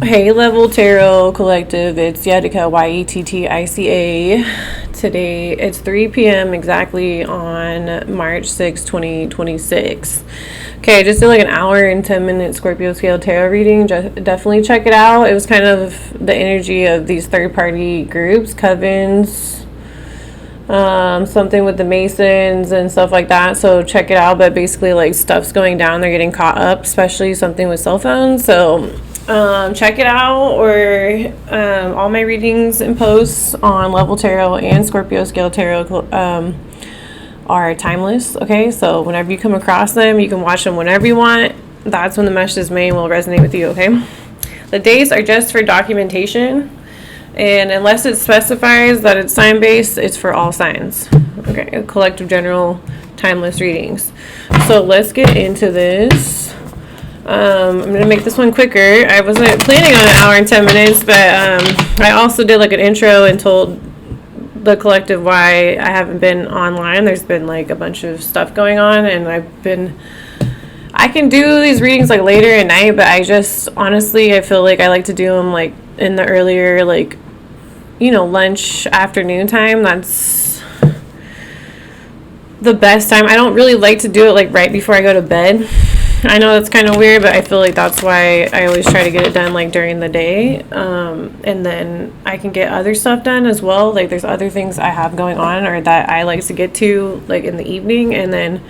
Hey, Level Tarot Collective, it's Yetica, Yettica. Today it's 3 p.m. exactly on March 6, 2026. Okay, I just did like an hour and 10-minute Scorpio scale tarot reading. Definitely check it out. It was kind of the energy of these third-party groups, covens, something with the Masons and stuff like that. So check it out. But basically, like, stuff's going down. They're getting caught up, especially something with cell phones. So check it out, or all my readings and posts on Level Tarot and Scorpio Scale Tarot are timeless. Okay, so whenever you come across them, you can watch them whenever you want. That's when the messages may and will resonate with you. Okay, the dates are just for documentation, and unless it specifies that it's sign based, it's for all signs. Okay, collective general timeless readings. So let's get into this. I'm going to make this one quicker. I wasn't planning on an hour and 10 minutes, but I also did like an intro and told the collective why I haven't been online. There's been like a bunch of stuff going on, and I can do these readings like later at night, but I just, honestly, I feel like I like to do them like in the earlier, like, lunch, afternoon time. That's the best time. I don't really like to do it like right before I go to bed. I know that's kind of weird, but I feel like that's why I always try to get it done like during the day, and then I can get other stuff done as well. Like, there's other things I have going on or that I like to get to like in the evening, and then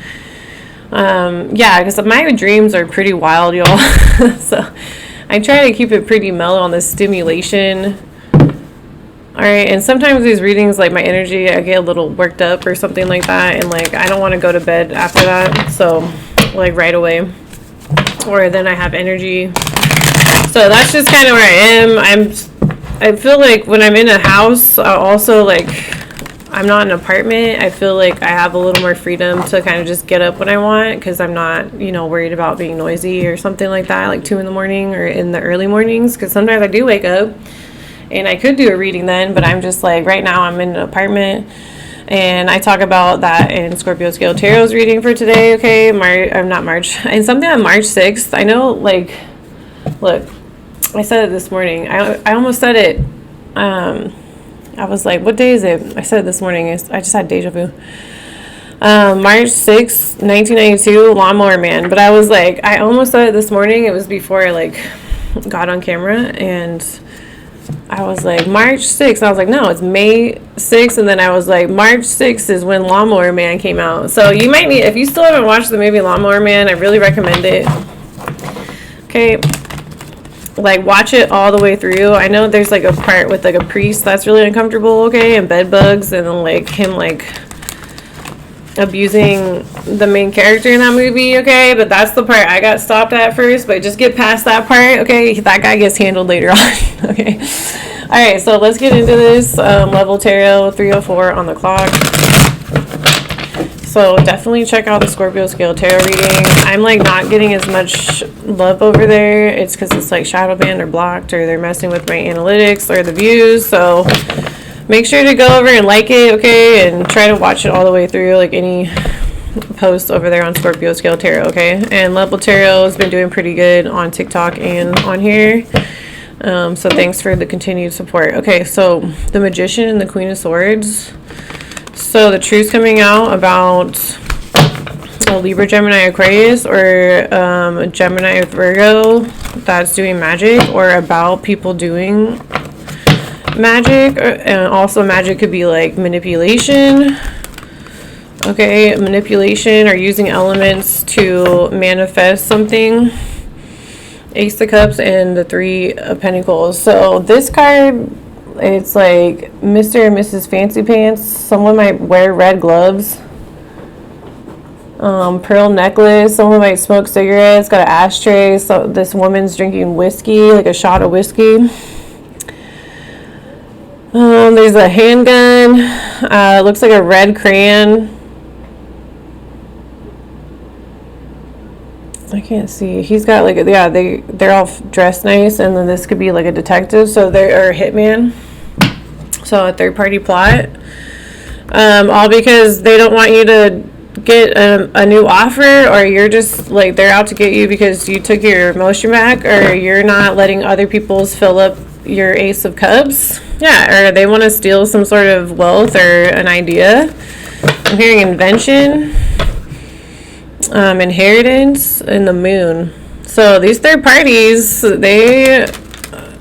because my dreams are pretty wild, y'all. So I try to keep it pretty mellow on the stimulation. All right, and sometimes these readings, like my energy, I get a little worked up or something like that, and like I don't want to go to bed after that, so like right away, or then I have energy. So that's just kind of where I am. I feel like when I'm in a house, also, like, I'm not in an apartment, I feel like I have a little more freedom to kind of just get up when I want, because I'm not, worried about being noisy or something like that, like 2 a.m. or in the early mornings, because sometimes I do wake up and I could do a reading then, but I'm just like, right now I'm in an apartment. And I talk about that in Scorpio Scale Tarot's reading for today, okay? I'm not March. And something on March 6th. I know, like, look, I said it this morning. I almost said it. I was like, what day is it? I said it this morning. I just had deja vu. March 6th, 1992, Lawnmower Man. But I was like, I almost said it this morning. It was before I, like, got on camera. And I was like, March 6th. I was like, no, it's May 6th. And then I was like, March 6th is when Lawnmower Man came out. So you might need, if you still haven't watched the movie Lawnmower Man, I really recommend it. Okay. Like, watch it all the way through. I know there's like a part with like a priest that's really uncomfortable, okay, and bed bugs, and then like him like abusing the main character in that movie, okay? But that's the part I got stopped at first, but just get past that part, okay? That guy gets handled later on, okay? All right, so let's get into this. Level Tarot 3:04 on the clock. So definitely check out the Scorpio Scale Tarot reading. I'm like not getting as much love over there. It's because it's like shadow banned or blocked, or they're messing with my analytics or the views. So make sure to go over and like it, okay? And try to watch it all the way through, like any post over there on Scorpio Scale Tarot, okay? And Level Tarot has been doing pretty good on TikTok and on here. So thanks for the continued support. Okay, so the Magician and the Queen of Swords. So the truth's coming out about a Libra, Gemini, Aquarius, or a Gemini with Virgo that's doing magic, or about people doing magic. And also magic could be like manipulation. Okay, manipulation or using elements to manifest something. Ace of Cups and the Three of Pentacles. So this card, it's like Mr. and Mrs. Fancy Pants. Someone might wear red gloves. Pearl necklace. Someone might smoke cigarettes. Got an ashtray. So this woman's drinking whiskey, like a shot of whiskey. There's a handgun. Looks like a red crayon. I can't see. He's got like, yeah, they're all dressed nice, and then this could be like a detective, so they're a hitman. So a third party plot. All because they don't want you to get a new offer, or you're just like they're out to get you because you took your emotion back, or you're not letting other people's fill up your Ace of Cups. Yeah, or they want to steal some sort of wealth or an idea. I'm hearing invention, inheritance, and the moon. So these third parties, they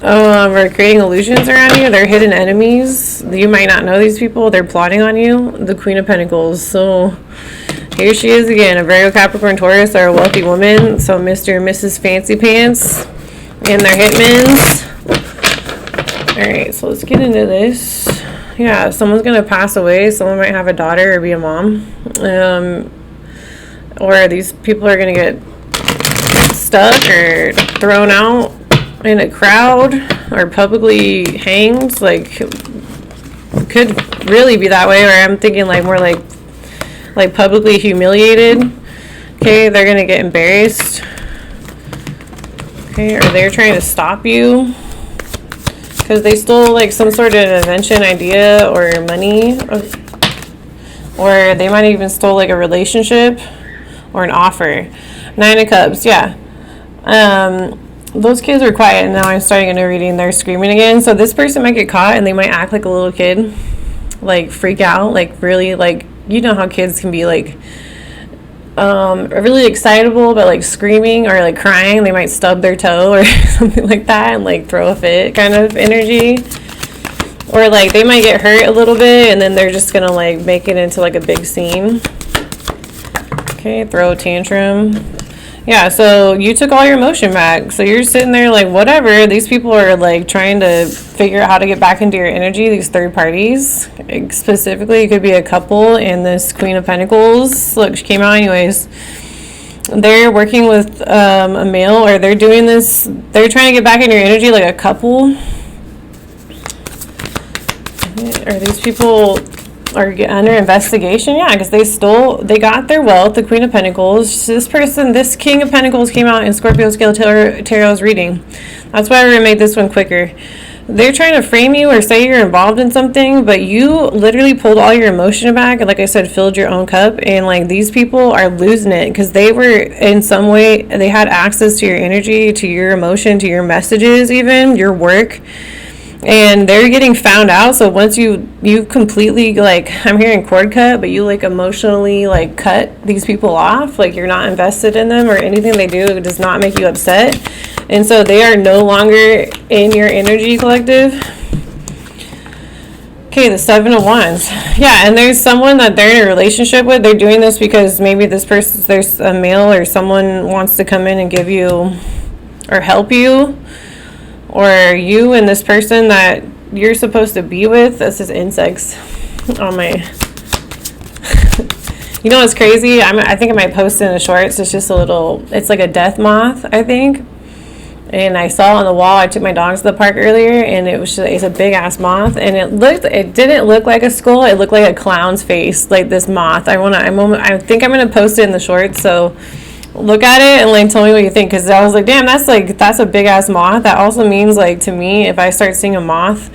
are creating illusions around you. They're hidden enemies. You might not know these people. They're plotting on you. The Queen of Pentacles. So here she is again. A Virgo, Capricorn, Taurus are a wealthy woman. So Mr. and Mrs. Fancy Pants and their hitmans. Alright, so let's get into this. Yeah, someone's going to pass away. Someone might have a daughter or be a mom. Or these people are going to get stuck or thrown out in a crowd or publicly hanged. Like, could really be that way. Or I'm thinking like more like publicly humiliated. Okay, they're going to get embarrassed. Okay, or they're trying to stop you because they stole like some sort of invention, idea, or money, or they might even stole like a relationship or an offer. 9 of Cups, yeah. Those kids are quiet, and now I'm starting a new reading. They're screaming again. So this person might get caught, and they might act like a little kid, like freak out, like really, like you know how kids can be like really excitable, but like screaming or like crying. They might stub their toe or something like that and like throw a fit kind of energy. Or like they might get hurt a little bit and then they're just gonna like make it into like a big scene. Okay, throw a tantrum. Yeah, so you took all your emotion back. So you're sitting there like, whatever. These people are like trying to figure out how to get back into your energy, these third parties. Specifically, it could be a couple and this Queen of Pentacles. Look, she came out anyways. They're working with a male, or they're doing this. They're trying to get back in your energy like a couple. Are these people are under investigation? Yeah, because they got their wealth, the Queen of Pentacles. This person, this King of Pentacles came out in Scorpio Scale Tarot's reading. That's why we're going to make this one quicker. They're trying to frame you or say you're involved in something, but you literally pulled all your emotion back and, like I said, filled your own cup. And like these people are losing it because they were in some way, they had access to your energy, to your emotion, to your messages, even your work. And they're getting found out. So once you completely, like, I'm hearing cord cut, but you like emotionally like cut these people off, like you're not invested in them, or anything they do does not make you upset, and so they are no longer in your energy collective. Okay, the 7 of Wands. Yeah, and there's someone that they're in a relationship with. They're doing this because maybe this person, there's a male or someone wants to come in and give you or help you. Or you and this person that you're supposed to be with. This is insects on my... You know what's crazy? I think I might post it in the shorts. It's just a little... It's like a death moth, I think. And I saw on the wall. I took my dogs to the park earlier, and it's a big-ass moth. And it didn't look like a skull. It looked like a clown's face, like this moth. I think I'm going to post it in the shorts, so... Look at it and like tell me what you think, because I was like, damn, that's a big ass moth. That also means, like, to me, if I start seeing a moth,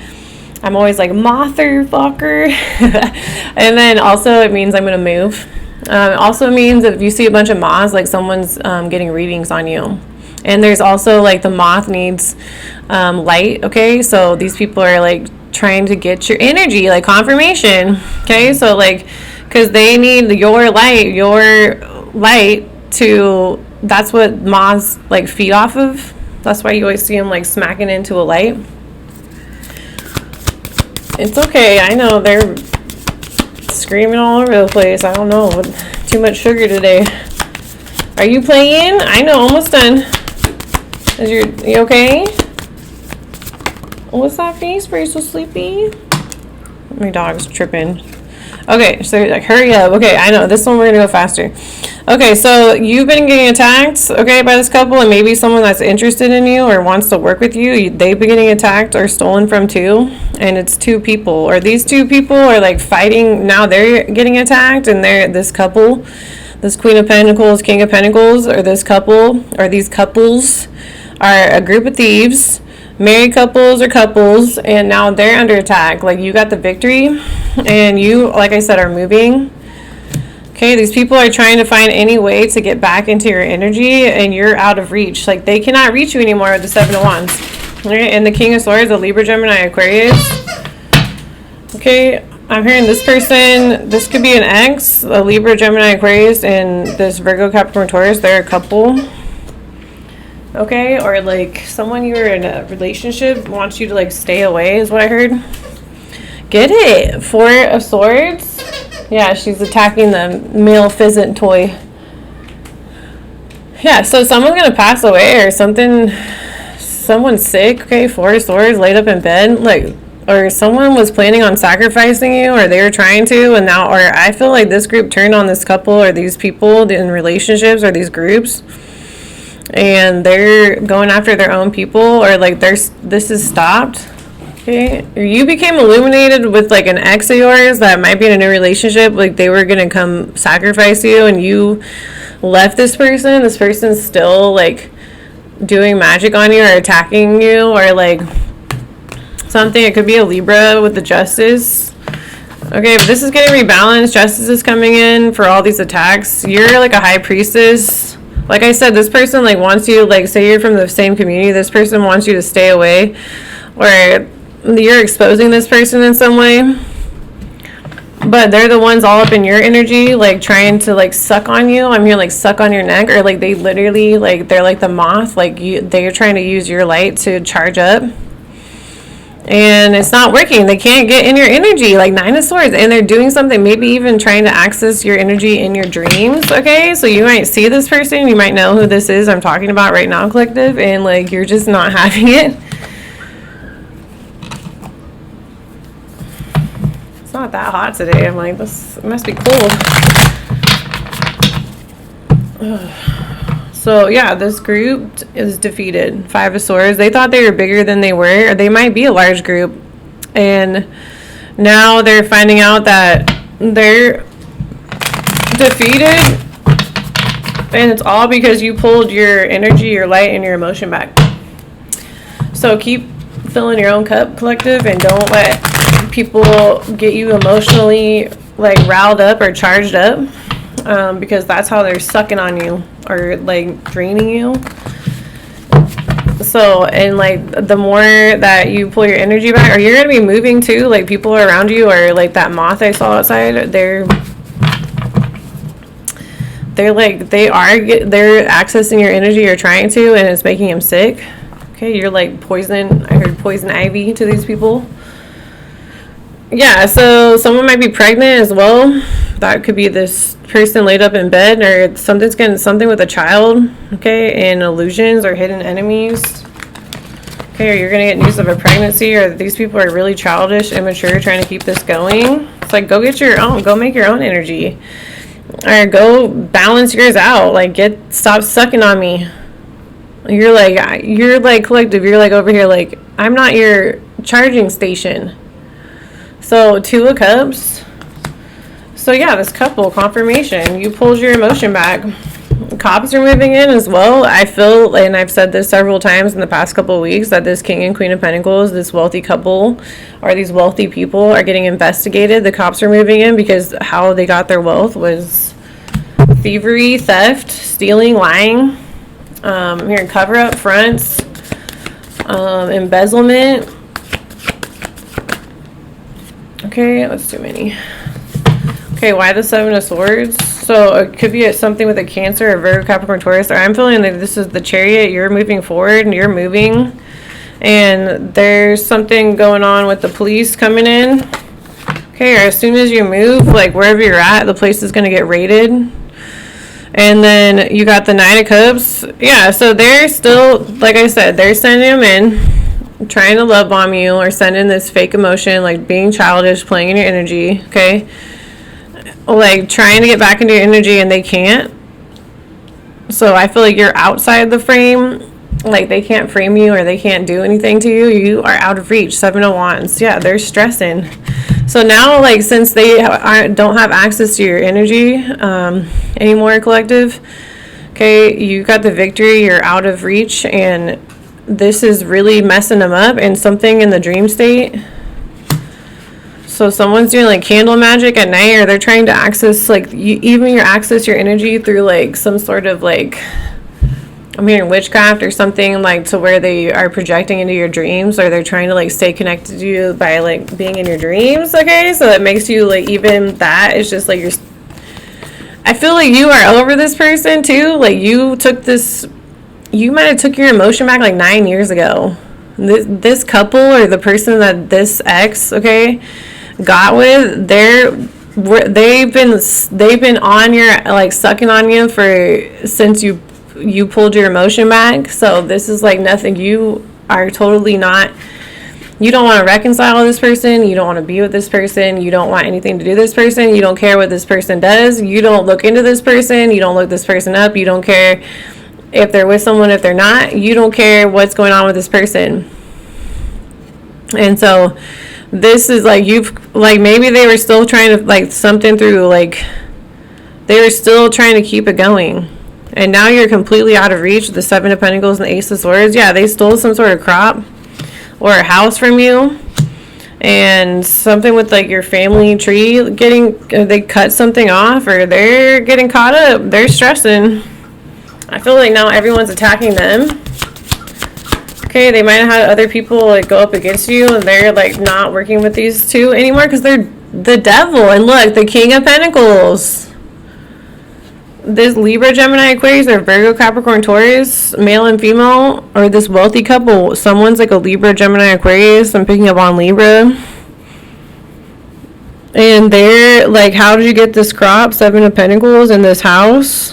I'm always like, motherfucker. And then also it means I'm gonna move. Also means if you see a bunch of moths, like someone's getting readings on you. And there's also like the moth needs light. Okay, so these people are like trying to get your energy, like confirmation. Okay, so like, because they need your light to, that's what moths like feed off of. That's why you always see them like smacking into a light. It's okay, I know they're screaming all over the place. I don't know, too much sugar today. Are you playing? I know, almost done. You okay? What's that face? Were you so sleepy? My dog's tripping. Okay, so like, hurry up. Okay, I know, this one we're gonna go faster. Okay, so you've been getting attacked, okay, by this couple, and maybe someone that's interested in you or wants to work with you, they've been getting attacked or stolen from too, and it's 2 people, or these 2 people are like fighting, now they're getting attacked, and this couple, this Queen of Pentacles, King of Pentacles, or this couple, or these couples are a group of thieves, married couples or couples, and now they're under attack. Like, you got the victory, and you, like I said, are moving. Okay, these people are trying to find any way to get back into your energy, and you're out of reach. Like, they cannot reach you anymore with the Seven of Wands. Okay, and the King of Swords, a Libra, Gemini, Aquarius. Okay, I'm hearing this person, this could be an ex, a Libra, Gemini, Aquarius, and this Virgo, Capricorn, Taurus. They're a couple. Okay, or like someone you were in a relationship wants you to like stay away is what I heard. Get it? Four of Swords. Yeah, she's attacking the male pheasant toy. Yeah, so someone's gonna pass away or something. Someone's sick. Okay, Four of Swords, laid up in bed. Like, or someone was planning on sacrificing you, or they were trying to, and now, or I feel like this group turned on this couple or these people in relationships or these groups, and they're going after their own people, or like this is stopped. Okay, you became illuminated with like an ex of yours that might be in a new relationship, like they were gonna come sacrifice you, and you left this person. This person's still like doing magic on you or attacking you, or like something. It could be a Libra with the Justice. Okay, but this is getting rebalanced. Justice is coming in for all these attacks. You're like a high priestess. Like I said, this person like wants you, like say you're from the same community, this person wants you to stay away, or you're exposing this person in some way, but they're the ones all up in your energy, like trying to like suck on you. I'm here like suck on your neck, or like they literally like they're like the moth, like they're trying to use your light to charge up, and it's not working. They can't get in your energy, like Nine of Swords, and they're doing something, maybe even trying to access your energy in your dreams. Okay, so you might see this person, you might know who this is I'm talking about right now, collective, and like you're just not having it. It's not that hot today. I'm like, this must be cold. So yeah, this group is defeated. Five of Swords. They thought they were bigger than they were, or they might be a large group, and now they're finding out that they're defeated, and it's all because you pulled your energy, your light, and your emotion back. So keep filling your own cup, collective, and don't let people get you emotionally like riled up or charged up, because that's how they're sucking on you or like draining you. So, and like the more that you pull your energy back, or you're gonna be moving too, like people around you, or like that moth I saw outside, they're accessing your energy, or trying to, and it's making them sick. Okay, you're like poison. I heard poison ivy to these people. Yeah, so someone might be pregnant as well. That could be this person laid up in bed, or something with a child. Okay, and illusions or hidden enemies. Okay, or you're gonna get news of a pregnancy, or these people are really childish, immature, trying to keep this going. It's like, go get your own, go make your own energy, or go balance yours out. Like, stop sucking on me. You're like collective. You're like over here. Like, I'm not your charging station. So, Two of Cups. So, yeah, this couple, confirmation. You pulled your emotion back. Cops are moving in as well. I feel, and I've said this several times in the past couple of weeks, that this King and Queen of Pentacles, this wealthy couple, or these wealthy people are getting investigated. The cops are moving in because how they got their wealth was thievery, theft, stealing, lying. Here, cover up fronts, embezzlement. Okay, that's too many. Okay, why the Seven of Swords? So it could be something with a Cancer, or Virgo, Capricorn, Taurus. Or I'm feeling like this is the Chariot. You're moving forward, and you're moving, and there's something going on with the police coming in. Okay, or as soon as you move, like wherever you're at, the place is going to get raided. And then you got the Nine of Cups. Yeah, so they're still, like I said, they're sending them in, trying to love bomb you, or sending this fake emotion, like being childish, playing in your energy, okay? Like trying to get back into your energy, and they can't. So I feel like you're outside the frame. Like they can't frame you, or they can't do anything to you. You are out of reach. Seven of Wands. Yeah, they're stressing. So now, like, since they don't have access to your energy anymore, collective, okay, you got the victory. You're out of reach, and this is really messing them up, and something in the dream state. So someone's doing like candle magic at night, or they're trying to access like your energy through like some sort of like, I'm hearing witchcraft or something, like to where they are projecting into your dreams, or they're trying to like stay connected to you by like being in your dreams. Okay, so that makes you like, even that is just like I feel like you are over this person too. Like you might have took your emotion back like 9 years ago. This couple, or the person that this ex, okay, got with, they've been on your, like sucking on you since you pulled your emotion back. So this is like nothing. You are totally not, you don't want to reconcile with this person. You don't want to be with this person. You don't want anything to do with this person. You don't care what this person does. You don't look into this person. You don't look this person up. You don't care if they're with someone, if they're not. You don't care what's going on with this person. And so this is like, maybe they were still trying to like something through, like they were still trying to keep it going. And now you're completely out of reach with the Seven of Pentacles and the Ace of Swords. Yeah, they stole some sort of crop or a house from you. And something with like your family tree they cut something off, or they're getting caught up. They're stressing. I feel like now everyone's attacking them. Okay, they might have had other people like go up against you, and they're like not working with these two anymore because they're the devil. And look, the King of Pentacles. This Libra, Gemini, Aquarius, or Virgo, Capricorn, Taurus, male and female, or this wealthy couple. Someone's like a Libra, Gemini, Aquarius. I'm picking up on Libra. And they're like, how did you get this crop? Seven of Pentacles in this house.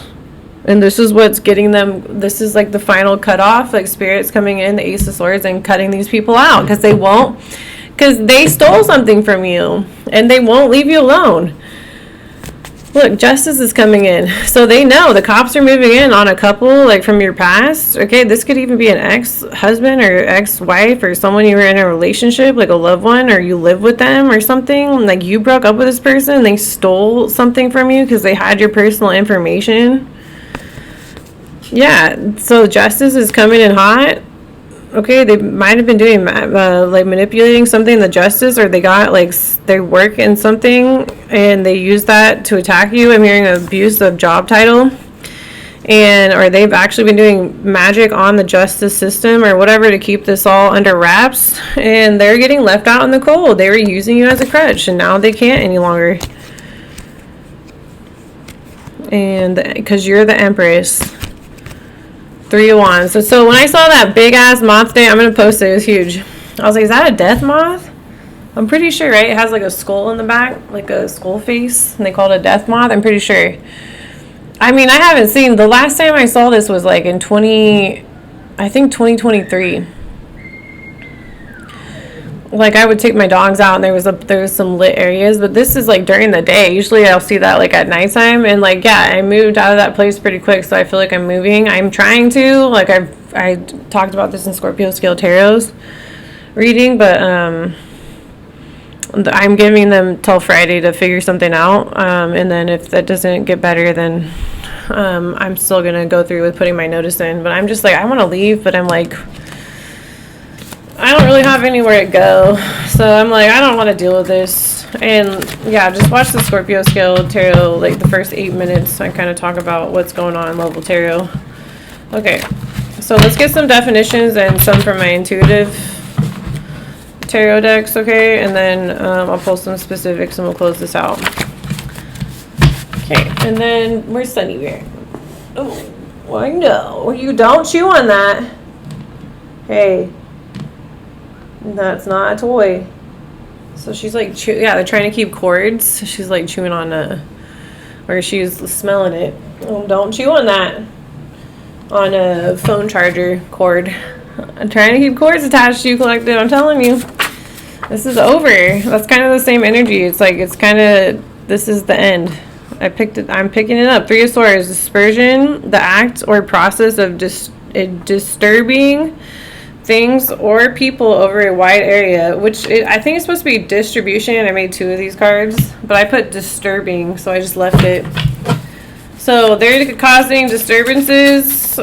And this is what's getting them. This is like the final cutoff. Like Spirit's coming in, the Ace of Swords, and cutting these people out. Because they stole something from you. And they won't leave you alone. Look, justice is coming in. So they know the cops are moving in on a couple like from your past. Okay, this could even be an ex-husband or ex-wife, or someone you were in a relationship, like a loved one, or you live with them or something. Like you broke up with this person and they stole something from you because they had your personal information. Yeah, so justice is coming in hot. Okay, they might have been doing like manipulating something, the justice, or they got like their work in something and they use that to attack you. I'm hearing abuse of job title, or they've actually been doing magic on the justice system or whatever to keep this all under wraps, and they're getting left out in the cold. They were using you as a crutch, and now they can't any longer. And because you're the Empress. Three of Wands. So when I saw that big ass moth day, I'm going to post it. It was huge. I was like, is that a death moth? I'm pretty sure, right? It has like a skull in the back, like a skull face, and they call it a death moth. I'm pretty sure. I mean, I haven't seen, the last time I saw this was like in 2023. Like I would take my dogs out and there was some lit areas, but this is like during the day. Usually I'll see that like at nighttime, and like, yeah, I moved out of that place pretty quick, so I feel like I'm moving. I'm trying to, like I talked about this in Scorpio Scale Tarot's reading, but I'm giving them till Friday to figure something out, and then if that doesn't get better, then I'm still gonna go through with putting my notice in. But I'm just like, I want to leave, but I'm like, I don't really have anywhere to go, so I'm like, I don't want to deal with this. And yeah, just watch the Scorpio Scale Tarot, like the first 8 minutes. I kind of talk about what's going on in Level Tarot. Okay, so let's get some definitions and some from my intuitive tarot decks, okay? And then I'll pull some specifics and we'll close this out. Okay, and then where's Sunny Bear? Oh, well, no, you don't chew on that. Hey. That's not a toy. So she's like, yeah, they're trying to keep cords. She's like chewing on or she's smelling it. Oh, don't chew on that. On a phone charger cord. I'm trying to keep cords attached to you, collective. I'm telling you. This is over. That's kind of the same energy. It's like, it's kind of, this is the end. I'm picking it up. Three of Swords. Dispersion, the act or process of disturbing things or people over a wide area, which I think it's supposed to be distribution. I made 2 of these cards, but I put disturbing, so I just left it. So they're causing disturbances.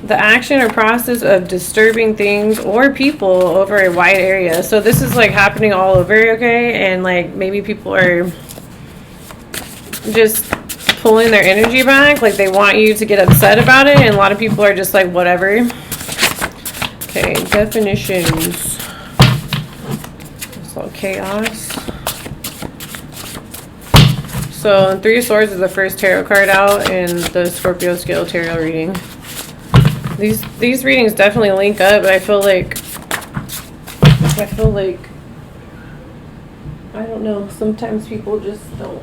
The action or process of disturbing things or people over a wide area. So this is like happening all over, okay? And like maybe people are just pulling their energy back. Like they want you to get upset about it. And a lot of people are just like, whatever. Okay, definitions. So chaos. So Three of Swords is the first tarot card out in the Scorpio scale tarot reading. These readings definitely link up, but I feel like I don't know, sometimes people just don't,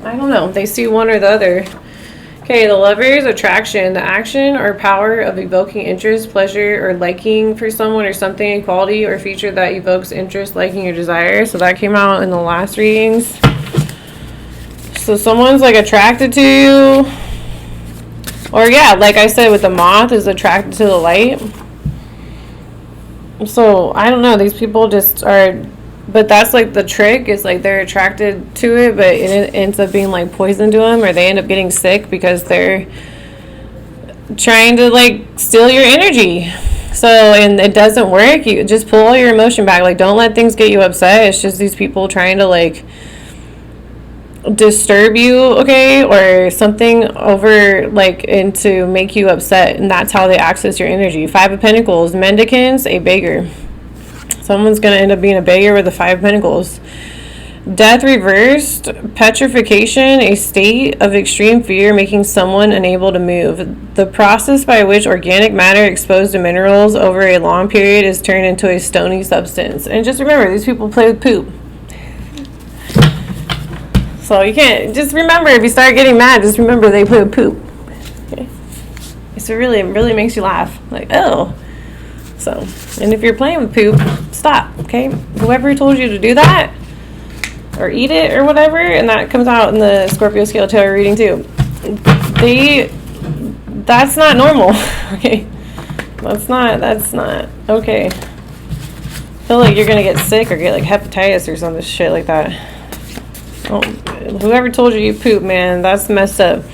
I don't know, they see one or the other. Okay, the Lovers, attraction, the action or power of evoking interest, pleasure, or liking for someone or something, a quality or feature that evokes interest, liking, or desire. So that came out in the last readings. So someone's like attracted to you. Or yeah, like I said, with the moth is attracted to the light. So I don't know, these people just are, but that's like the trick, is like they're attracted to it, but it ends up being like poison to them, or they end up getting sick because they're trying to like steal your energy. So, and it doesn't work. You just pull all your emotion back. Like, don't let things get you upset. It's just these people trying to like disturb you, okay, or something over, like, and to make you upset, and that's how they access your energy. Five of Pentacles, mendicants, a beggar. Someone's gonna end up being a beggar with the Five of Pentacles. Death reversed, petrification, a state of extreme fear making someone unable to move. The process by which organic matter exposed to minerals over a long period is turned into a stony substance. And just remember, these people play with poop. So you can't, just remember, if you start getting mad, just remember they play with poop. Okay? So it really makes you laugh. Like, oh. So, and if you're playing with poop, stop, okay? Whoever told you to do that, or eat it, or whatever, and that comes out in the Scorpio scale tarot reading too. That's not normal, okay? That's not, okay. I feel like you're gonna get sick or get like hepatitis or some shit like that. Oh, whoever told you poop, man, that's messed up.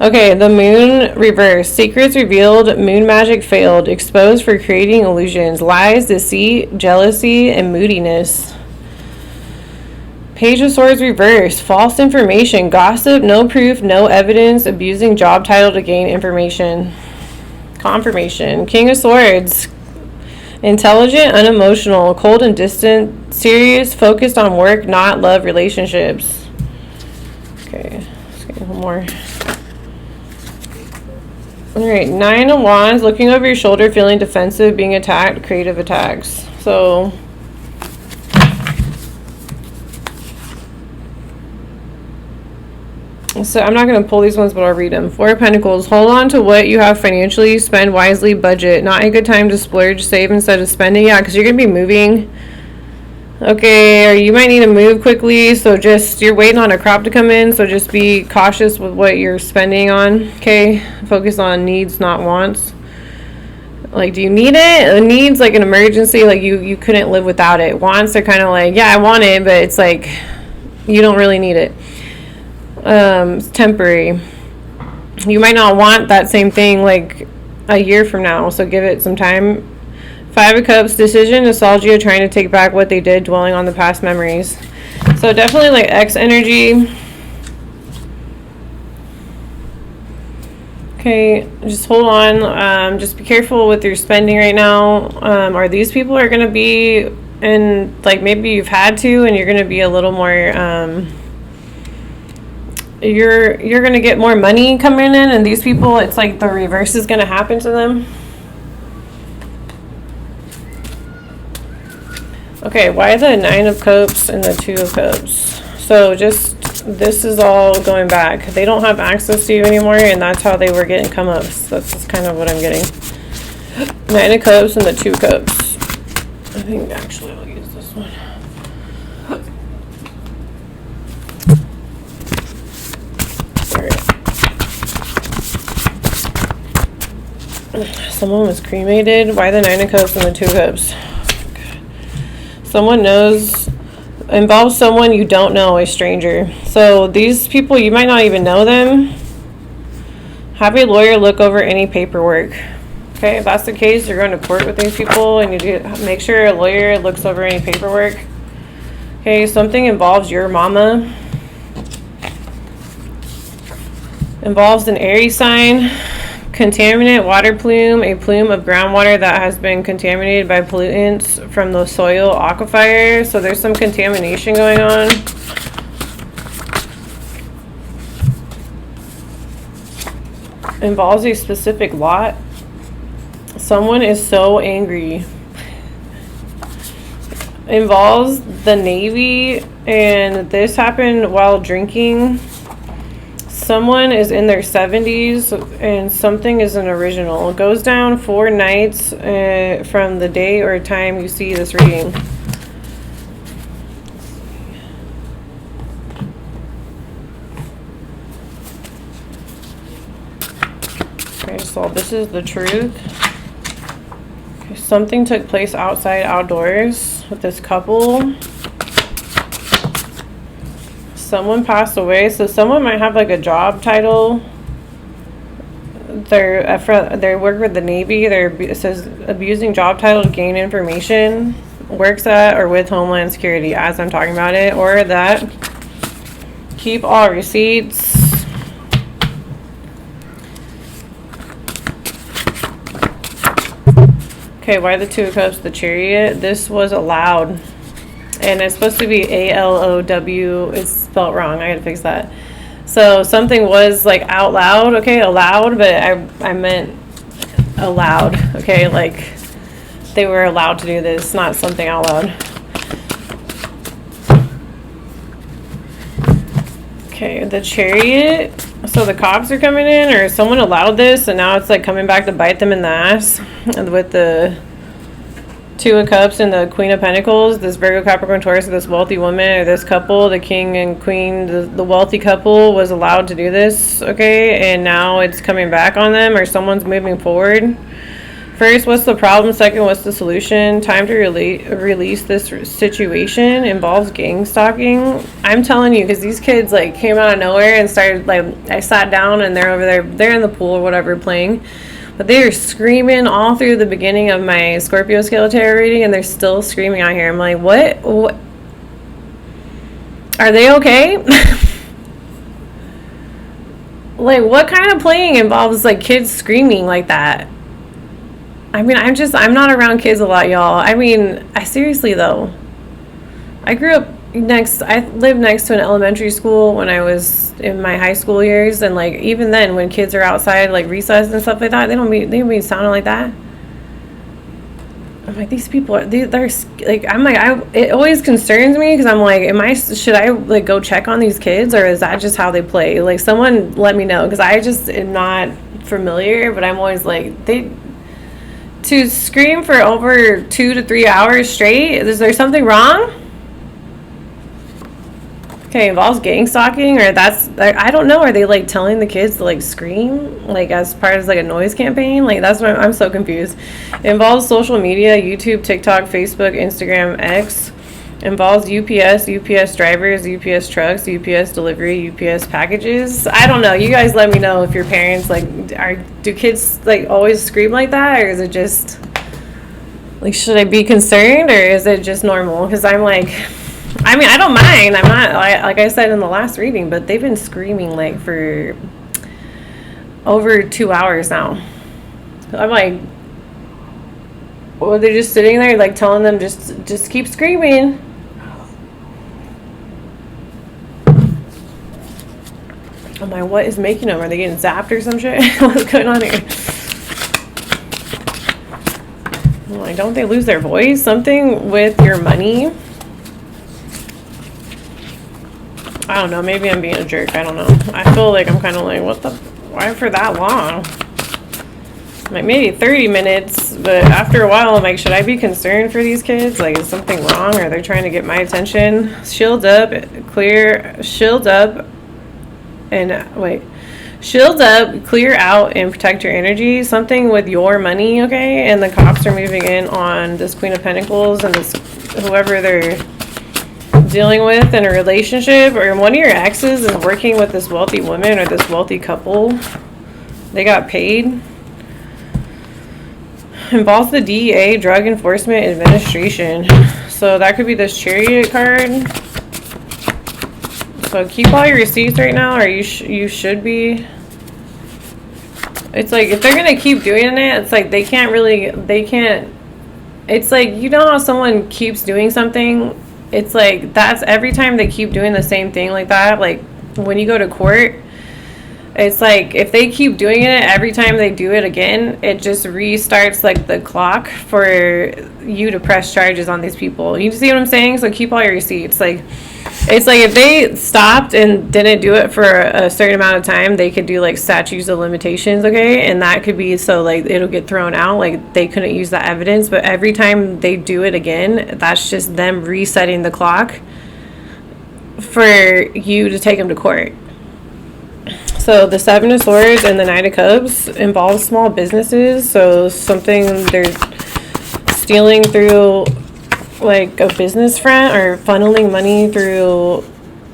Okay, the moon reversed. Secrets revealed, moon magic failed, exposed for creating illusions, lies, deceit, jealousy, and moodiness. Page of Swords reversed. False information, gossip, no proof, no evidence, abusing job title to gain information. Confirmation. King of Swords. Intelligent, unemotional, cold and distant, serious, focused on work, not love, relationships. Okay, let's get one more. Alright, Nine of Wands, looking over your shoulder, feeling defensive, being attacked, creative attacks. So I'm not going to pull these ones, but I'll read them. Four of Pentacles. Hold on to what you have financially. Spend wisely. Budget. Not a good time to splurge. Save instead of spending. Yeah, because you're going to be moving. Okay, or you might need to move quickly. So just, you're waiting on a crop to come in. So just be cautious with what you're spending on. Okay, focus on needs, not wants. Like, do you need it? It needs like an emergency. Like you couldn't live without it. Wants are kind of like, yeah, I want it, but it's like you don't really need it. It's temporary. You might not want that same thing like a year from now, so give it some time. Five of Cups, decision, nostalgia, trying to take back what they did, dwelling on the past memories. So definitely like X energy. Okay, just hold on. Just be careful with your spending right now. Or these people are going to be, and like maybe you've had to, and you're going to be a little more you're gonna get more money coming in, and these people, it's like the reverse is gonna happen to them. Okay, why the Nine of Cups and the Two of Cups? So just, this is all going back. They don't have access to you anymore, and that's how they were getting come ups. That's just kind of what I'm getting. Nine of Cups and the Two Cups. I think actually I'll use this one. Someone was cremated. Why the Nine of Cups and the Two of Cups? Okay. Someone knows, involves someone you don't know, a stranger. So these people, you might not even know them. Have a lawyer look over any paperwork. Okay, if that's the case, you're going to court with these people, and you do make sure a lawyer looks over any paperwork. Okay, something involves your mama. Involves an Aries sign, contaminant water plume, a plume of groundwater that has been contaminated by pollutants from the soil aquifer. So there's some contamination going on. Involves a specific lot. Someone is so angry. Involves the Navy, and this happened while drinking. Someone is in their 70s, and something is an original. It goes down 4 nights from the day or time you see this reading. Okay, so this is the truth. Okay, something took place outside, outdoors with this couple. Someone passed away, so someone might have like a job title. They work with the Navy. It says abusing job title to gain information. Works at or with Homeland Security, as I'm talking about it, or that. Keep all receipts. Okay, why the Two of Cups, the Chariot? This was allowed. And it's supposed to be ALOW. It's spelled wrong. I gotta fix that. So something was like out loud. Okay, allowed, but I meant allowed. Okay, like they were allowed to do this, not something out loud. Okay, the Chariot. So the cops are coming in, or someone allowed this, and now it's like coming back to bite them in the ass. And with the Two of Cups and the Queen of Pentacles, this Virgo, Capricorn, Taurus, this wealthy woman, or this couple, the king and queen, the wealthy couple was allowed to do this, okay? And now it's coming back on them, or someone's moving forward. First, what's the problem? Second, what's the solution? Time to release this situation. Involves gang stalking. I'm telling you, because these kids like came out of nowhere and started, like, I sat down and they're over there, they're in the pool or whatever playing. But they are screaming all through the beginning of my Scorpio scale tarot reading, and they're still screaming out here. I'm like, what? Are they okay? Like, what kind of playing involves like kids screaming like that? I mean, I'm not around kids a lot, y'all. I mean, seriously though. I lived next to an elementary school when I was in my high school years, and like even then, when kids are outside like recess and stuff like that, they don't be sounding like that. I'm like, these people they're like, it always concerns me, because I'm like, should I like go check on these kids, or is that just how they play? Like, someone let me know, because I just am not familiar, but I'm always like, to scream for over 2 to 3 hours straight, is there something wrong? Okay, involves gang stalking, or that's, I don't know, are they like telling the kids to like scream, like as part of like a noise campaign? Like, that's what I'm so confused. It involves social media, YouTube, TikTok, Facebook, Instagram, X. Involves UPS drivers, UPS trucks, UPS delivery, UPS packages. I don't know. You guys let me know if your parents like do kids like always scream like that, or is it just like, should I be concerned, or is it just normal? Because I'm like, I mean, I don't mind. I'm not, like I said in the last reading, but they've been screaming like for over 2 hours now. I'm like, well, they're just sitting there like telling them just keep screaming. I'm like, what is making them? Are they getting zapped or some shit? What's going on here? I'm like, don't they lose their voice? Something with your money. I don't know. Maybe I'm being a jerk. I don't know. I feel like I'm kind of like, why for that long? Like, maybe 30 minutes, but after a while, I'm like, should I be concerned for these kids? Like, is something wrong? Or they're trying to get my attention? Shield up, shield up, clear out, and protect your energy. Something with your money, okay? And the cops are moving in on this Queen of Pentacles and this whoever they're dealing with in a relationship, or one of your exes is working with this wealthy woman or this wealthy couple. They got paid. involves the DEA, Drug Enforcement Administration. So that could be this Chariot card. So keep all your receipts right now, or you should be. It's like, if they're gonna keep doing it, it's like they can't. It's like, you know how someone keeps doing something? It's like, that's every time they keep doing the same thing like that. Like when you go to court, it's like, if they keep doing it every time they do it again, it just restarts like the clock for you to press charges on these people. You see what I'm saying? So keep all your receipts. Like, it's like, if they stopped and didn't do it for a certain amount of time, they could do like statutes of limitations, okay? And that could be, so like it'll get thrown out, like they couldn't use that evidence. But every time they do it again, that's just them resetting the clock for you to take them to court. So the Seven of Swords and the Knight of Cups involves small businesses. So something they're stealing through like a business front, or funneling money through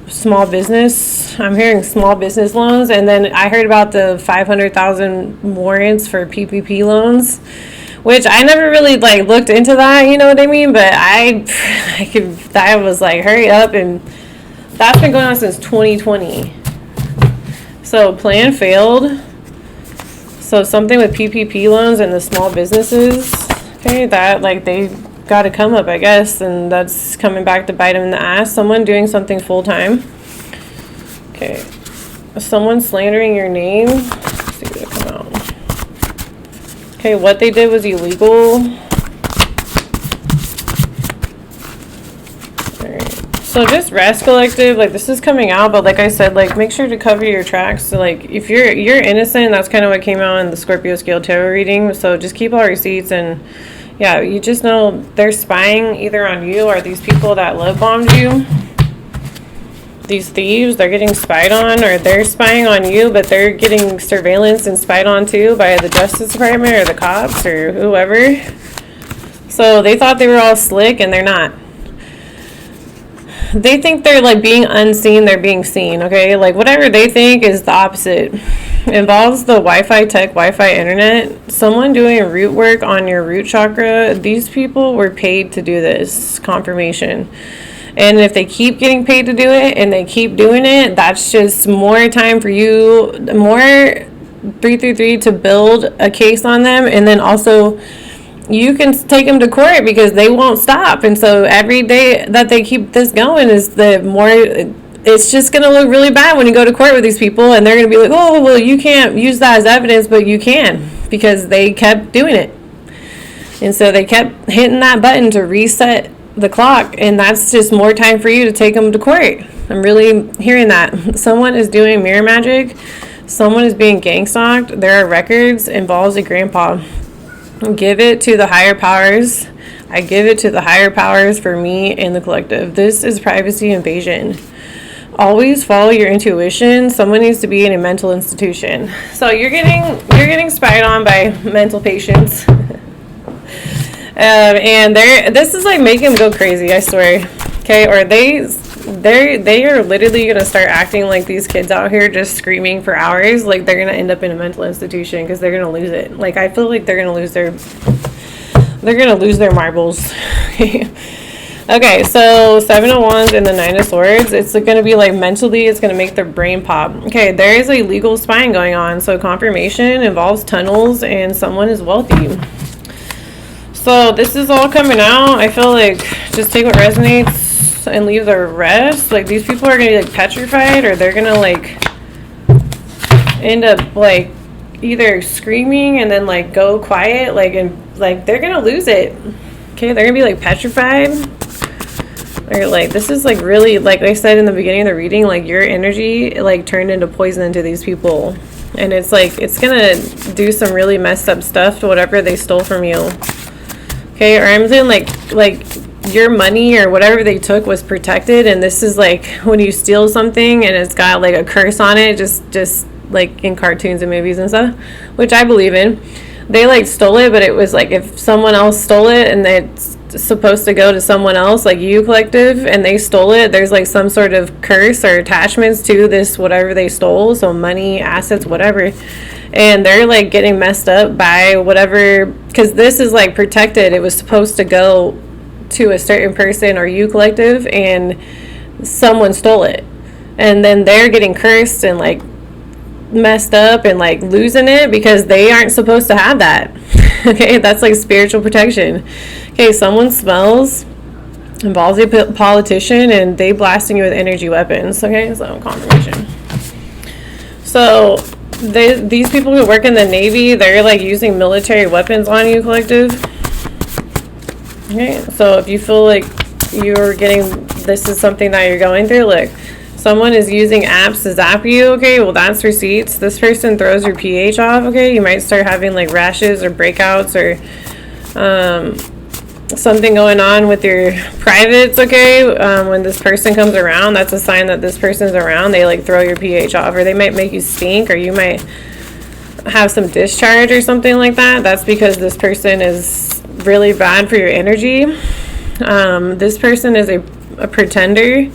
small business. I'm hearing small business loans. And then I heard about the 500,000 warrants for PPP loans, which I never really like looked into that, you know what I mean? But I was like, hurry up. And that's been going on since 2020. So plan failed. So something with PPP loans and the small businesses, okay, that like they got to come up, I guess, and that's coming back to bite them in the ass. Someone doing something full time. Okay, someone slandering your name. Let's see what come out. Okay, what they did was illegal. So just rest, collective. Like, this is coming out, but like I said, like, make sure to cover your tracks. So like, if you're innocent, that's kind of what came out in the Scorpio scale tarot reading. So just keep all receipts, and yeah, you just know they're spying either on you or these people that love bombed you. These thieves, they're getting spied on, or they're spying on you, but they're getting surveillance and spied on too by the Justice Department or the cops or whoever. So they thought they were all slick, and they're not. They think they're like being unseen, they're being seen, okay? Like whatever they think is the opposite. Involves the Wi-Fi tech, Wi-Fi internet. Someone doing root work on your root chakra. These people were paid to do this, confirmation. And if they keep getting paid to do it and they keep doing it, that's just more time for you, more 333 to build a case on them. And then also, you can take them to court because they won't stop. And so every day that they keep this going is the more, it's just going to look really bad when you go to court with these people, and they're going to be like, oh, well, you can't use that as evidence, but you can, because they kept doing it. And so they kept hitting that button to reset the clock, and that's just more time for you to take them to court. I'm really hearing that. Someone is doing mirror magic. Someone is being gang stalked. There are records, involves a grandpa. Give it to the higher powers. I give it to the higher powers for me and the collective. This is privacy invasion. Always follow your intuition. Someone needs to be in a mental institution. So you're getting spied on by mental patients. And this is like making them go crazy, I swear. Okay, or they are literally gonna start acting like these kids out here just screaming for hours. Like they're gonna end up in a mental institution because they're gonna lose it. Like I feel like they're gonna lose their marbles. Okay, so 7 of Wands and the 9 of Swords. It's gonna be like mentally, it's gonna make their brain pop. Okay, there is a legal spying going on. So confirmation involves tunnels, and someone is wealthy. So this is all coming out. I feel like just take what resonates and leave the rest. Like these people are gonna be like petrified, or they're gonna like end up like either screaming and then like go quiet, like, and like they're gonna lose it. Okay, they're gonna be like petrified, or like this is like really, like I said in the beginning of the reading, like your energy like turned into poison to these people, and it's like it's gonna do some really messed up stuff to whatever they stole from you. Okay, or I'm saying like your money or whatever they took was protected, and this is like when you steal something and it's got like a curse on it, just like in cartoons and movies and stuff, which I believe in. They like stole it, but it was like if someone else stole it and it's supposed to go to someone else, like you, collective, and they stole it, there's like some sort of curse or attachments to this whatever they stole, so money, assets, whatever. and they're like getting messed up by whatever, because this is like protected. It was supposed to go to a certain person or you collective, and someone stole it, and then they're getting cursed and like messed up and like losing it because they aren't supposed to have that. Okay, that's like spiritual protection. Okay, someone smells, involves a politician, and they blasting you with energy weapons. Okay, so confirmation. So these people who work in the Navy, they're like using military weapons on you, collective. Okay, so if you feel like you're getting, this is something that you're going through, look, someone is using apps to zap you. Okay, well, that's receipts. This person throws your pH off. Okay, you might start having like rashes or breakouts or something going on with your privates. Okay, when this person comes around, that's a sign that this person's around. They like throw your pH off, or they might make you stink, or you might have some discharge or something like that. That's because this person is really bad for your energy. This person is a pretender.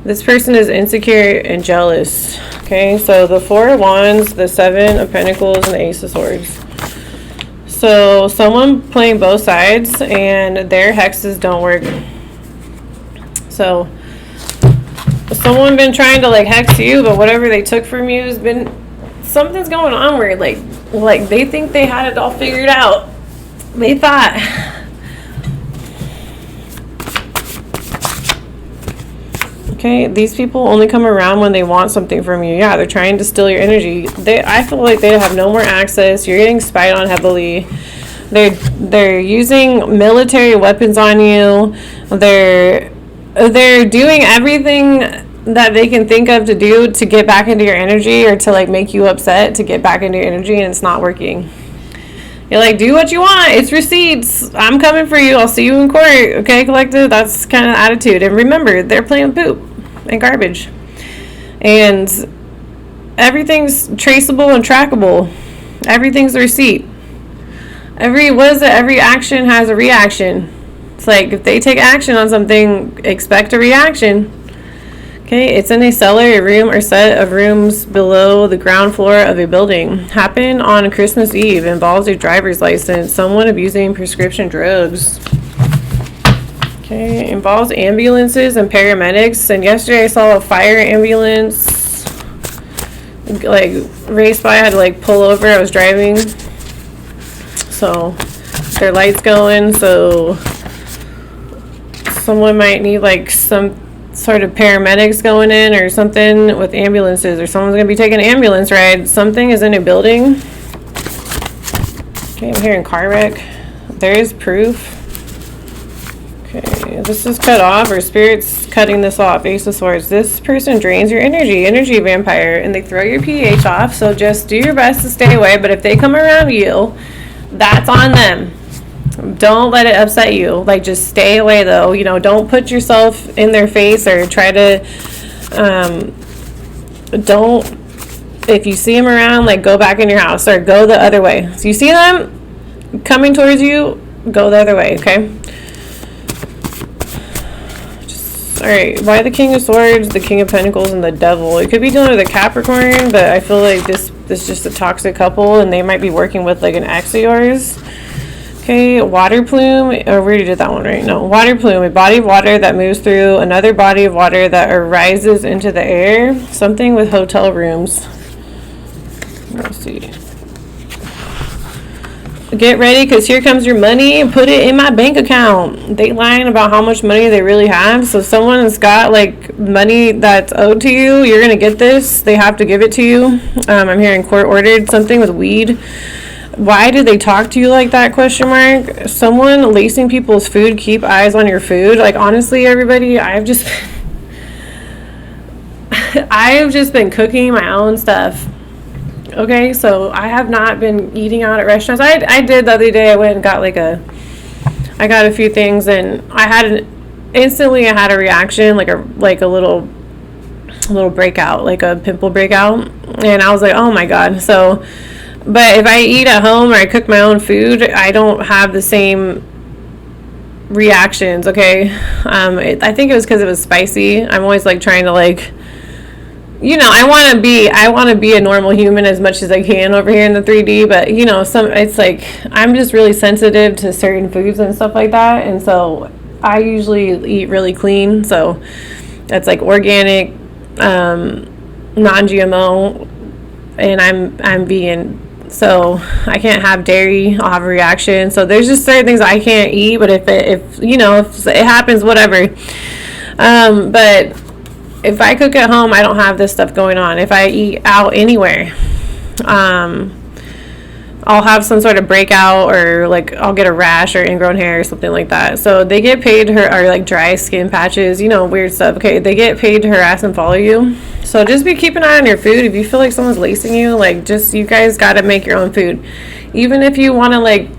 This person is insecure and jealous. Okay, so the 4 of Wands, the 7 of Pentacles, and the Ace of Swords. So someone playing both sides, and their hexes don't work. So someone been trying to like hex you, but whatever they took from you has been, something's going on where like they think they had it all figured out. They thought. Okay, these people only come around when they want something from you. Yeah, they're trying to steal your energy. I feel like they have no more access. You're getting spied on heavily. They're using military weapons on you. They're doing everything that they can think of to do to get back into your energy, or to like make you upset to get back into your energy, and it's not working. You're like, do what you want. It's receipts. I'm coming for you. I'll see you in court. Okay, collective? That's kind of attitude. And remember, they're playing poop and garbage. And everything's traceable and trackable. Everything's a receipt. Every action has a reaction. It's like, if they take action on something, expect a reaction. Okay, it's in a cellar, a room, or set of rooms below the ground floor of a building. Happened on Christmas Eve. Involves a driver's license. Someone abusing prescription drugs. Okay, involves ambulances and paramedics. And yesterday I saw a fire ambulance like race by. I had to like pull over. I was driving. So their lights going. So someone might need like some sort of paramedics going in or something with ambulances, or someone's going to be taking an ambulance ride. Something is in a building. Okay, I'm hearing car wreck. There is proof. Okay, this is cut off, or spirit's cutting this off. Ace of Swords. This person drains your energy vampire, and they throw your pH off, so just do your best to stay away. But if they come around you, that's on them. Don't let it upset you. Like, just stay away, though. You know, don't put yourself in their face, or try to, don't, if you see them around, like, go back in your house, or go the other way. So you see them coming towards you, go the other way, okay? Alright, why the King of Swords, the King of Pentacles, and the Devil? It could be dealing with a Capricorn, but I feel like this is just a toxic couple, and they might be working with, like, an ex of yours. Okay, water plume, we already did that one, right? No, water plume, a body of water that moves through another body of water that arises into the air. Something with hotel rooms. Let's see. Get ready, because here comes your money, and put it in my bank account. They lying about how much money they really have. So someone has got like money that's owed to you. You're going to get this. They have to give it to you. I'm hearing court ordered, something with weed. Why do they talk to you like that? Question mark. Someone lacing people's food. Keep eyes on your food. Like, honestly, everybody, I've just been cooking my own stuff. Okay, so I have not been eating out at restaurants. I did the other day. I went and got I got a few things, and I had instantly I had a reaction, like a little breakout, like a pimple breakout, and I was like, oh my god. So, but if I eat at home or I cook my own food, I don't have the same reactions. Okay, I think it was because it was spicy. I'm always like trying to like you know, I want to be a normal human as much as I can over here in the 3D, but you know, it's like I'm just really sensitive to certain foods and stuff like that, and so I usually eat really clean. So that's like organic, non-GMO, and I'm vegan. So I can't have dairy. I'll have a reaction. So there's just certain things I can't eat, but if you know, if it happens, whatever. But if I cook at home, I don't have this stuff going on. If I eat out anywhere, I'll have some sort of breakout, or like I'll get a rash or ingrown hair or something like that. So they get paid or like dry skin patches, you know, weird stuff. Okay, they get paid to harass and follow you. So just be keeping an eye on your food. If you feel like someone's lacing you, like just you guys got to make your own food. Even if you want to like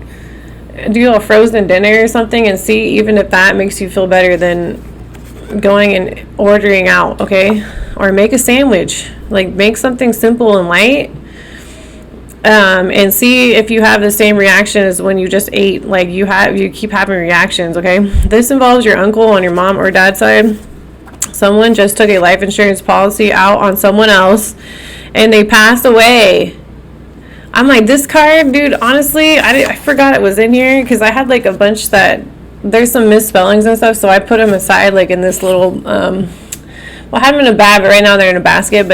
do a frozen dinner or something and see, even if that makes you feel better than going and ordering out, okay? Or make a sandwich. Like make something simple and light. And see if you have the same reaction as when you just ate. Like you keep having reactions, okay? This involves your uncle on your mom or dad's side. Someone just took a life insurance policy out on someone else and they passed away. I'm like, this card, dude, honestly, I forgot it was in here because I had like a bunch that there's some misspellings and stuff, so I put them aside like in this little well, I had them in a bag, but right now they're in a basket.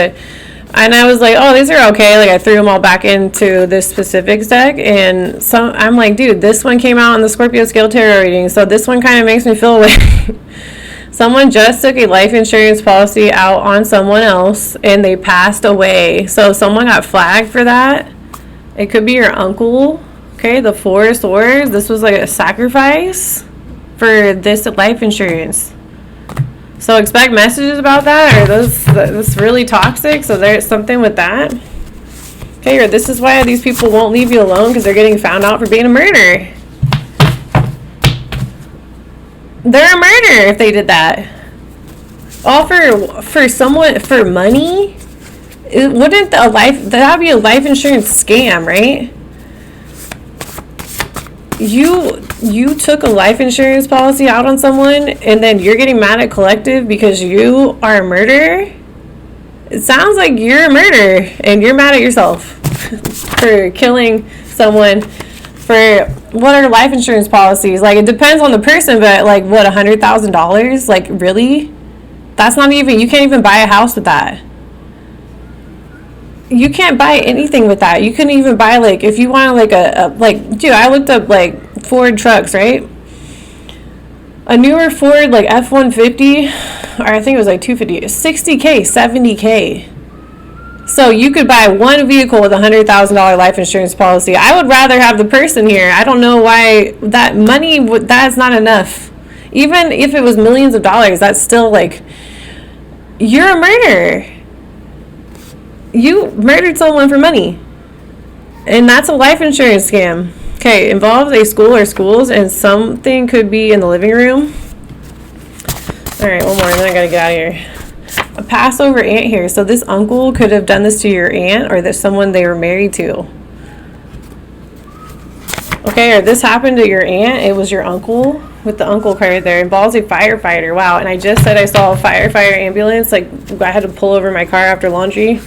And I was like, oh, these are okay. Like I threw them all back into this specifics deck, and I'm like, dude, this one came out on the Scorpio scale tarot reading, so this one kind of makes me feel away. Someone just took a life insurance policy out on someone else and they passed away. So someone got flagged for that. It could be your uncle. Okay, the Four of Swords. This was like a sacrifice for this life insurance. So expect messages about that, or that's really toxic. So there's something with that. Okay, or this is why these people won't leave you alone, because they're getting found out for being a murderer. They're a murderer if they did that. All for someone, for money? Wouldn't that'd be a life insurance scam, right? You took a life insurance policy out on someone and then you're getting mad at collective because you are a murderer? It sounds like you're a murderer and you're mad at yourself for killing someone. For what are life insurance policies? Like, it depends on the person, but like, what, $100,000? Like, really? That's not even, you can't even buy a house with that. You can't buy anything with that. You couldn't even buy, like, if you want like like, dude, I looked up like Ford trucks, right? A newer Ford like F-150, or I think it was like 250, $60K, $70K. So you could buy one vehicle with $100,000 life insurance policy. I would rather have the person here. I don't know why that money, that's not enough. Even if it was millions of dollars, that's still like, you're a murderer. You murdered someone for money. And that's a life insurance scam. Okay, involves a school or schools, and something could be in the living room. All right, one more, and then I gotta get out of here. A Passover aunt here. So this uncle could have done this to your aunt, or there's someone they were married to. Okay, or this happened to your aunt. It was your uncle with the uncle card there. Involves a firefighter. Wow, and I just said I saw a firefighter ambulance. Like, I had to pull over my car after laundry.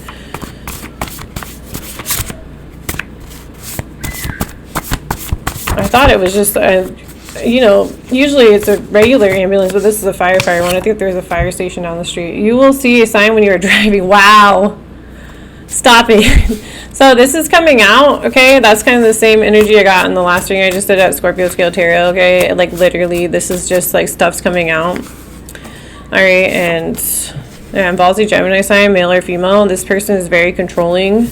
I thought it was just you know, usually it's a regular ambulance, but this is a firefighter one. I think there's a fire station down the street. You will see a sign when you're driving. Wow. Stop it. So this is coming out, okay? That's kind of the same energy I got in the last reading I just did at Scorpio Scale Tarot, okay? Like, literally, this is just, like, stuff's coming out. All right, and yeah, involves a Gemini sign, male or female. This person is very controlling.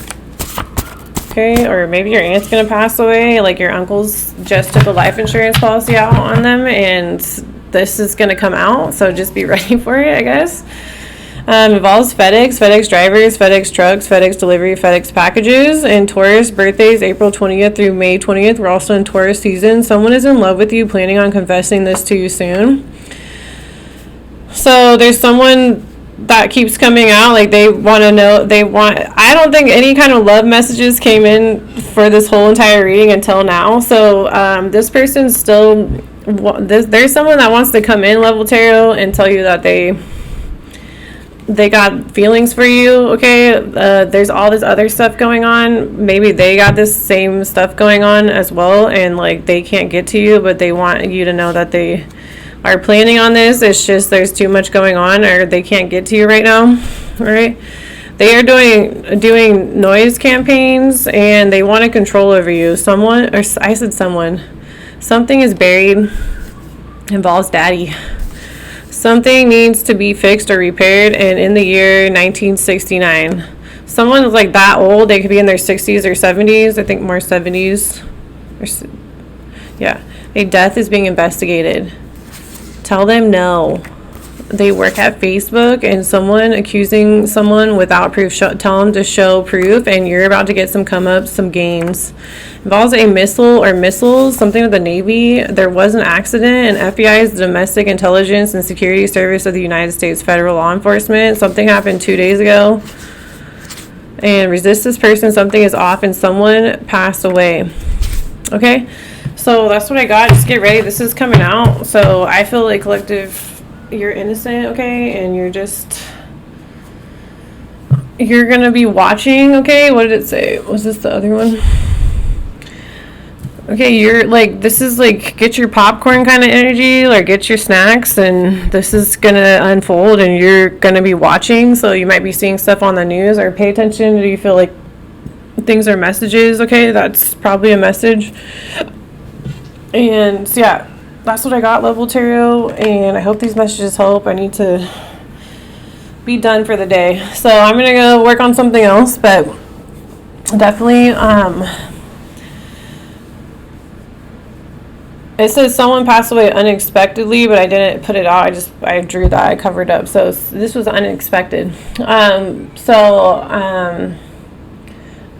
Okay, or maybe your aunt's gonna pass away, like your uncle's just took a life insurance policy out on them, and this is gonna come out, so just be ready for it, I guess. Involves FedEx drivers, FedEx trucks, FedEx delivery, FedEx packages, and Taurus birthdays, April 20th through May 20th. We're also in Taurus season. Someone is in love with you, planning on confessing this to you soon. So there's someone that keeps coming out, like they want to know, I don't think any kind of love messages came in for this whole entire reading until now. So this person's still, there's someone that wants to come in Level Tarot and tell you that they they got feelings for you, okay? There's all this other stuff going on. Maybe they got this same stuff going on as well, and like they can't get to you, but they want you to know that they are planning on this. It's just there's too much going on, or they can't get to you right now, all right? They are doing noise campaigns, and they want to control over you. Someone, or I said someone, something is buried, involves daddy. Something needs to be fixed or repaired, and in the year 1969. Someone's like that old, they could be in their 60s or 70s, I think more 70s. Yeah, a death is being investigated. Tell them no. They work at Facebook, and someone accusing someone without proof, tell them to show proof, and you're about to get some come ups, some gains. Involves a missile or missiles, something with the Navy. There was an accident, and FBI's Domestic Intelligence and Security Service of the United States Federal Law Enforcement. Something happened 2 days ago. And resist this person, something is off, and someone passed away. Okay, so that's what I got. Just get ready. This is coming out. So I feel like collective, you're innocent, okay, and you're gonna be watching, okay. What did it say? Was this the other one? Okay, you're like, this is like get your popcorn kind of energy, like get your snacks, and this is gonna unfold, and you're gonna be watching. So you might be seeing stuff on the news, or pay attention. Do you feel like things are messages? Okay, that's probably a message. And so, yeah, that's what I got, Level Tarot, and I hope these messages help. I need to be done for the day, so I'm gonna go work on something else, but definitely it says someone passed away unexpectedly, but I didn't put it out. I drew that, I covered up, so this was unexpected.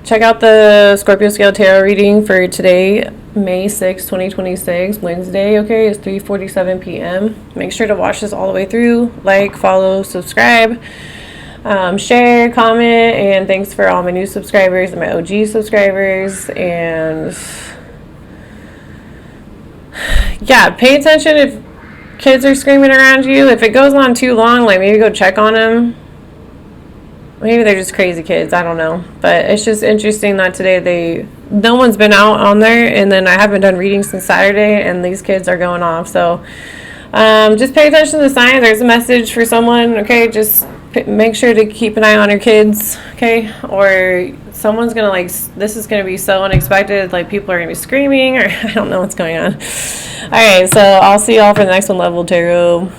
Check out the Scorpio Scale Tarot reading for today, May 6, 2026, Wednesday, okay? It's 3:47 p.m. Make sure to watch this all the way through. Like, follow, subscribe, share, comment, and thanks for all my new subscribers and my OG subscribers. And yeah, pay attention if kids are screaming around you. If it goes on too long, like maybe go check on them. Maybe they're just crazy kids, I don't know. But it's just interesting that today no one's been out on there, and then I haven't done readings since Saturday, and these kids are going off. So just pay attention to the signs. There's a message for someone, okay? Just make sure to keep an eye on your kids, okay? Or someone's gonna, like, this is gonna be so unexpected, like people are gonna be screaming, or I don't know what's going on. All right, so I'll see y'all for the next one, Level Tarot.